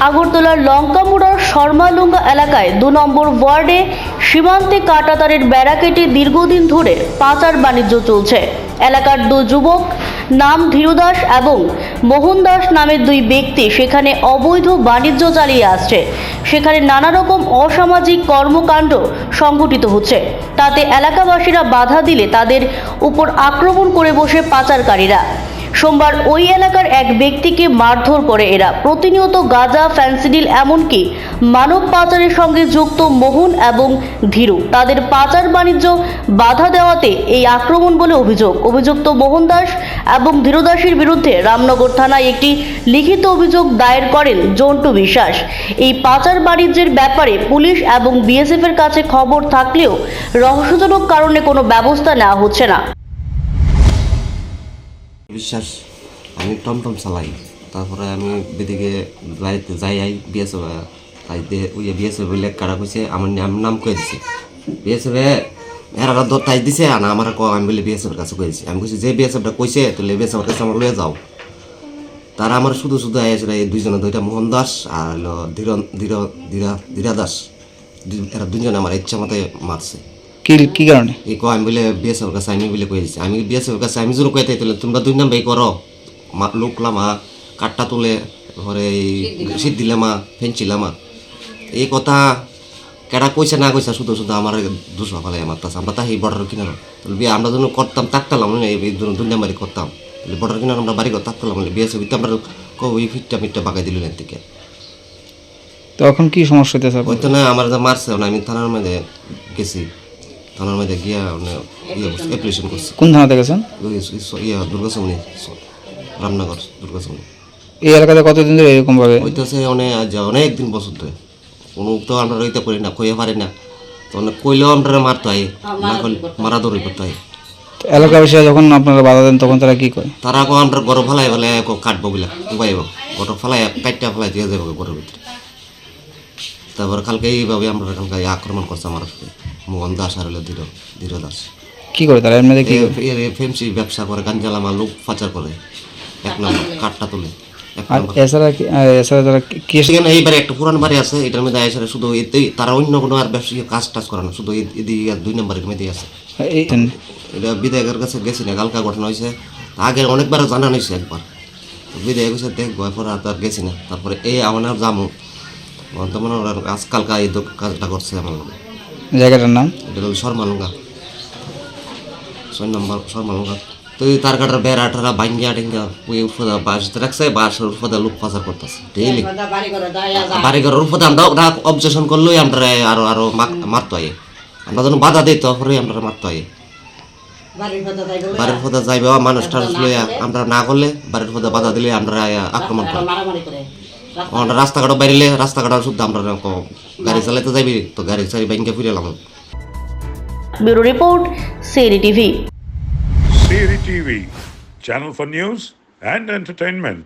আগরতলার লঙ্কামুড়ার শর্মালুঙ্গা এলাকায় 2 নম্বর ওয়ার্ডে সীমান্তে কাঁটাতারের বেড়া কেটে দীর্ঘদিন ধরে পাচার বাণিজ্য চলছে। এলাকার 2 যুবক নাম ধীরু দাস এবং মোহন দাস নামের 2 ব্যক্তি সেখানে অবৈধ বাণিজ্য চালিয়ে আসছে। সেখানে নানা রকম অসামাজিক কর্মকাণ্ড সংঘটিত হচ্ছে। তাতে এলাকাবাসীরা বাধা দিলে তাদের উপর আক্রমণ করে বসে পাচারকারীরা। সোমবার ওই এলাকার এক ব্যক্তিকে মারধর করে এরা। প্রতিনিয়ত গাঁজা, ফ্যান্সিডিল এমনকি মানব পাচারের সঙ্গে যুক্ত মোহন এবং ধীরু তাদের পাচার বাণিজ্য বাধা দেওয়াতে এই আক্রমণ বলে অভিযোগ। অভিযুক্ত মোহন দাস এবং ধীরু দাসের বিরুদ্ধে রামনগর থানায় একটি লিখিত অভিযোগ দায়ের করেন জন্টু বিশ্বাস। এই পাচার বাণিজ্যের ব্যাপারে পুলিশ এবং বিএসএফ এর কাছে খবর থাকলেও রহস্যজনক কারণে কোনো ব্যবস্থা নেওয়া হচ্ছে না। বিশ্বাস আমি টমটম চালাই, তারপরে আমি এদিকে বাড়িতে যাই বিএসএফ বিএসএফ বলে কারা কইছে আমার নাম কয়ে দিছে। বিএসএফ এরা তাই দিছে না আমার আমি বলে বিএসএফের কাছে কয়েছি। আমি কইছি যে বিএসএফটা কইছে তাহলে বিএসএফের কাছে আমার লয়ে যাও। তারা আমার শুধু আইসে এই দুইজনে, দুইটা মোহন দাস আর হলো ধীরা দাস, এরা দুজনে আমার ইচ্ছা মতো মারছে। কি কারণে? এই আমি বলে বিএসএফের কাছে আমি বলে কয়ে দিচ্ছি। আমি বিএসএফের কাছে আমি জোর কয়ে তাইলে তোমরা 2 নাম্বার করো, লোকলামা কাঠটা তুলে ঘরে শীত দিলামা ফেঞ্চিলামা, এই কথা কেটা কইছে না কইছে শুধু আমার দুশো ফেলাই আমার তাছে। আমরা তাই বর্ডার কিনারো বিয়ে আমরা যখন করতাম তাকতালাম এই 2 নাম্বারই করতাম বর্ডার কিনার আমরা বাড়ি তাকতালাম বিএসএফ আমরা ওই ফিটটা বাগাই দিল না থেকে। তখন কি সমস্যা হইতেছে? ওই তো না আমার যা মারছে না, আমি থানার মধ্যে গেছি, থানার মধ্যে গিয়া অ্যাপ্লিকেশন করছি। কোন থানাতে গেছেন? দুর্গাচমনি, রামনগর দুর্গাচমনি। এই এলাকাতে কতদিন ধরে এরকম ভাবে হইতেছে? অনেক দিন বছর ধরে কোনো তো আমরা রইতে পারি না, কইয়া পারি না, তো কইলেও আমরা মারতে হয় না, মারা দৌড়ি করতে হয়। এলাকাবাসী যখন আপনারা বাধা দেন তখন তারা কি করে? তারা আমরা গরম ফেলাই ফেলে কাটবো বলে উপাইব, গরম ফেলাই কাটটা ফেলাই দিয়ে যাবো ঘরের ভিতরে। তারপর কালকে এইভাবে আমরা কালকে আক্রমণ করছে আমার মোহন দাস আর হলো ধীর দাস। কি করে তারা? এমনি ফেমসি ব্যবসা করে, গাঞ্জালামা লোক পাচার করে, 1 নম্বর কাঠটা তুলে। এইবারে একটা পুরান বাড়ি আছে, এটার মধ্যে এসে শুধু এতেই তারা অন্য কোনো আর ব্যবসায়ী কাজ করে না, শুধু এদিকে 2 নম্বরের মধ্যে আছে। এটা বিধায়কের কাছে গেছি না, কালকা ঘটনা হয়েছে, আগে অনেকবার জানানো হয়েছে। একবার বিধায়ক হয়েছে দেখবো, এরপরে আর গেছি না। তারপরে এই আমার জামু মনে আজকালকা এই কাজটা করছে আমার জায়গাটার নাম এটা হল শর্মালুঙ্গা, 6 নম্বর শর্মালুঙ্গা। তো তার কাটার বেড়া টেরা ভাঙ্গিয়া টেঙ্গা ওই উৎপদা বাসতে রাখছে, বাসের উৎপদা লোক পাচার করতেছে ডেইলি। বাড়িঘরের উৎপদা আমরা ওরা অবজেকশন করলেই আমরা আরো মারতে হয়, আমরা যেন বাধা দিই তখন আমরা মারতে হয়। বাড়ির পথে যাইবে মানুষ টানুষ লইয়া, আমরা না করলে বাড়ির পথে বাধা দিলে আমরা আক্রমণ করি। আমরা রাস্তাঘাট বাইরে রাস্তাঘাট শুদ্ধ আমরা গাড়ি চালাইতে যাইবি তো গাড়ি চারি ব্যাংকে ফিরে এলাম। Bureau report, Siri TV. Siri TV, channel for news and entertainment.